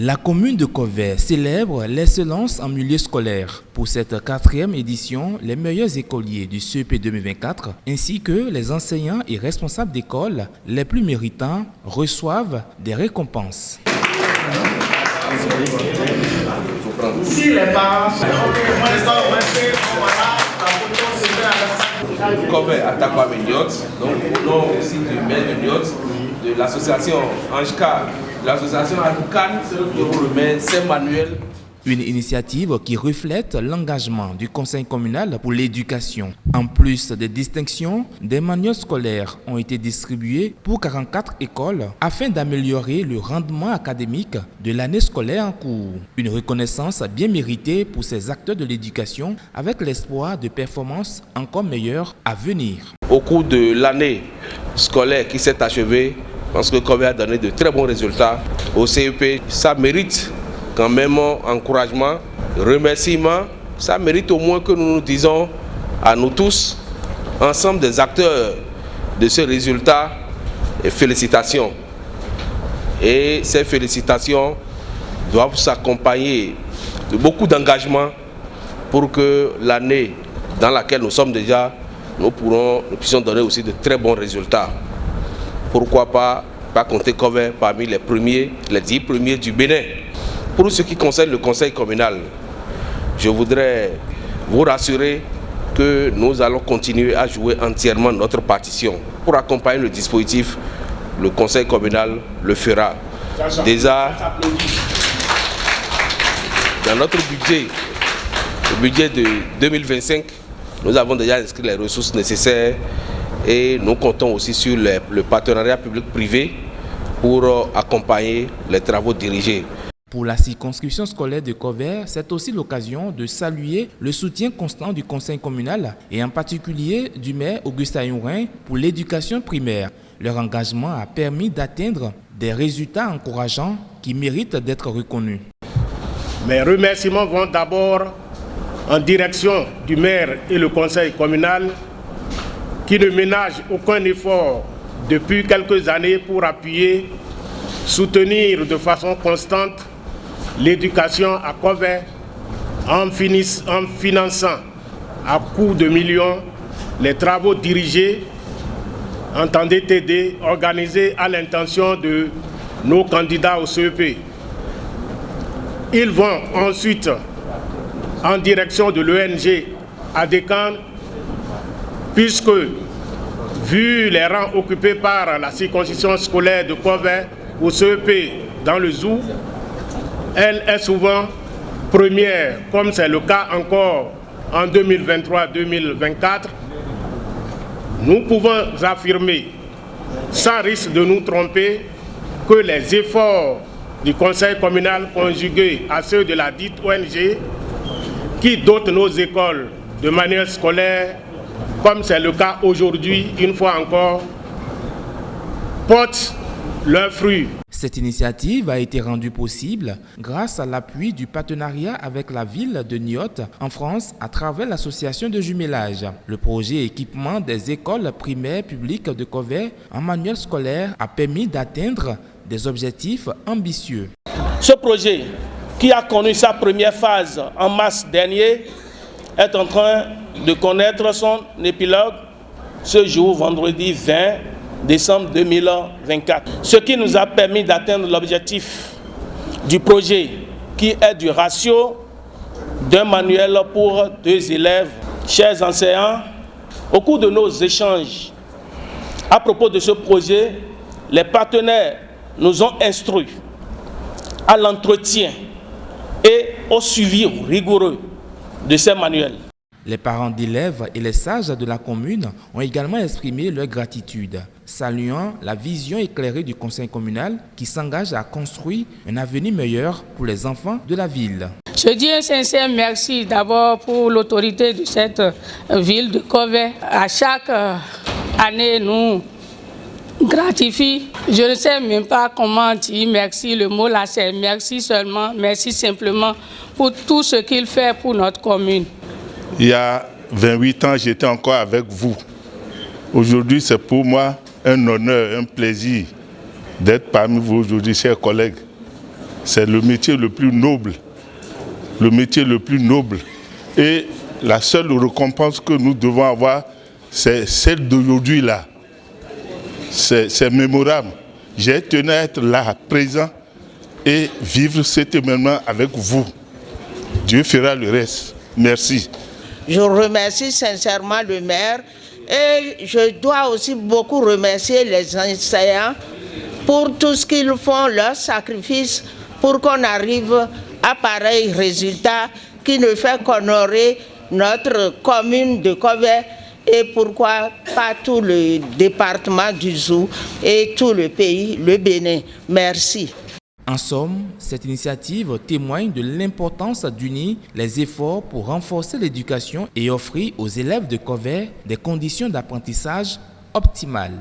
La commune de Kover célèbre l'excellence en milieu scolaire. Pour cette 4e édition, les meilleurs écoliers du CEP 2024 ainsi que les enseignants et responsables d'école les plus méritants reçoivent des récompenses. Si les parents Kover Atakwa Mignotte, donc au nom aussi du maire de Mignotte, de l'association Anjka, l'association Aloukan, je vous remets Saint-Manuel. Une initiative qui reflète l'engagement du conseil communal pour l'éducation. En plus des distinctions, des manuels scolaires ont été distribués pour 44 écoles afin d'améliorer le rendement académique de l'année scolaire en cours. Une reconnaissance bien méritée pour ces acteurs de l'éducation avec l'espoir de performances encore meilleures à venir. Au cours de l'année scolaire qui s'est achevée, parce que Kover a donné de très bons résultats au CEP, ça mérite quand même encouragement, remerciement, ça mérite au moins que nous nous disons à nous tous, ensemble des acteurs de ce résultat, et félicitations. Et ces félicitations doivent s'accompagner de beaucoup d'engagement pour que l'année dans laquelle nous sommes déjà, nous puissions donner aussi de très bons résultats. Pourquoi pas compter Kover parmi les premiers, les 10 premiers du Bénin. Pour ce qui concerne le conseil communal, je voudrais vous rassurer que nous allons continuer à jouer entièrement notre partition. Pour accompagner le dispositif, le conseil communal le fera. Déjà, dans notre budget, le budget de 2025, nous avons déjà inscrit les ressources nécessaires et nous comptons aussi sur le partenariat public-privé pour accompagner les travaux dirigés. Pour la circonscription scolaire de Kover, c'est aussi l'occasion de saluer le soutien constant du conseil communal et en particulier du maire Augustin Yourin pour l'éducation primaire. Leur engagement a permis d'atteindre des résultats encourageants qui méritent d'être reconnus. Mes remerciements vont d'abord en direction du maire et le conseil communal qui ne ménagent aucun effort depuis quelques années pour appuyer, soutenir de façon constante l'éducation à Kover en finançant à coups de millions les travaux dirigés, entendez t'aider, organisés à l'intention de nos candidats au CEP. Ils vont ensuite en direction de l'ONG ADECAN, puisque, vu les rangs occupés par la circonscription scolaire de Kover au CEP dans le Zou, elle est souvent première, comme c'est le cas encore en 2023-2024. Nous pouvons affirmer, sans risque de nous tromper, que les efforts du conseil communal conjugués à ceux de la dite ONG, qui dotent nos écoles de manière scolaire, comme c'est le cas aujourd'hui, une fois encore, portent leurs fruits. Cette initiative a été rendue possible grâce à l'appui du partenariat avec la ville de Niort en France à travers l'association de jumelage. Le projet équipement des écoles primaires publiques de Kover en manuel scolaire a permis d'atteindre des objectifs ambitieux. Ce projet, qui a connu sa première phase en mars dernier, est en train de connaître son épilogue ce jour, vendredi 20 décembre 2024. Ce qui nous a permis d'atteindre l'objectif du projet, qui est du ratio d'un manuel pour 2 élèves. Chers enseignants, au cours de nos échanges à propos de ce projet, les partenaires nous ont instruits à l'entretien et au suivi rigoureux de ces manuels. Les parents d'élèves et les sages de la commune ont également exprimé leur gratitude, saluant la vision éclairée du conseil communal qui s'engage à construire un avenir meilleur pour les enfants de la ville. Je dis un sincère merci d'abord pour l'autorité de cette ville de Kover. À chaque année, nous gratifie. Je ne sais même pas comment dire merci. Le mot là, c'est merci seulement, merci simplement pour tout ce qu'il fait pour notre commune. Il y a 28 ans, j'étais encore avec vous. Aujourd'hui, c'est pour moi un honneur, un plaisir d'être parmi vous aujourd'hui, chers collègues. c'est le métier le plus noble. Le métier le plus noble. Et la seule récompense que nous devons avoir, c'est celle d'aujourd'hui là. C'est mémorable. J'ai tenu à être là, présent, et vivre cet événement avec vous. Dieu fera le reste. Merci. Je remercie sincèrement le maire et je dois aussi beaucoup remercier les enseignants pour tout ce qu'ils font, leur sacrifice, pour qu'on arrive à pareil résultat qui ne fait qu'honorer notre commune de Kové et pourquoi pas tout le département du Zou et tout le pays, le Bénin. Merci. En somme, cette initiative témoigne de l'importance d'unir les efforts pour renforcer l'éducation et offrir aux élèves de Kové des conditions d'apprentissage optimales.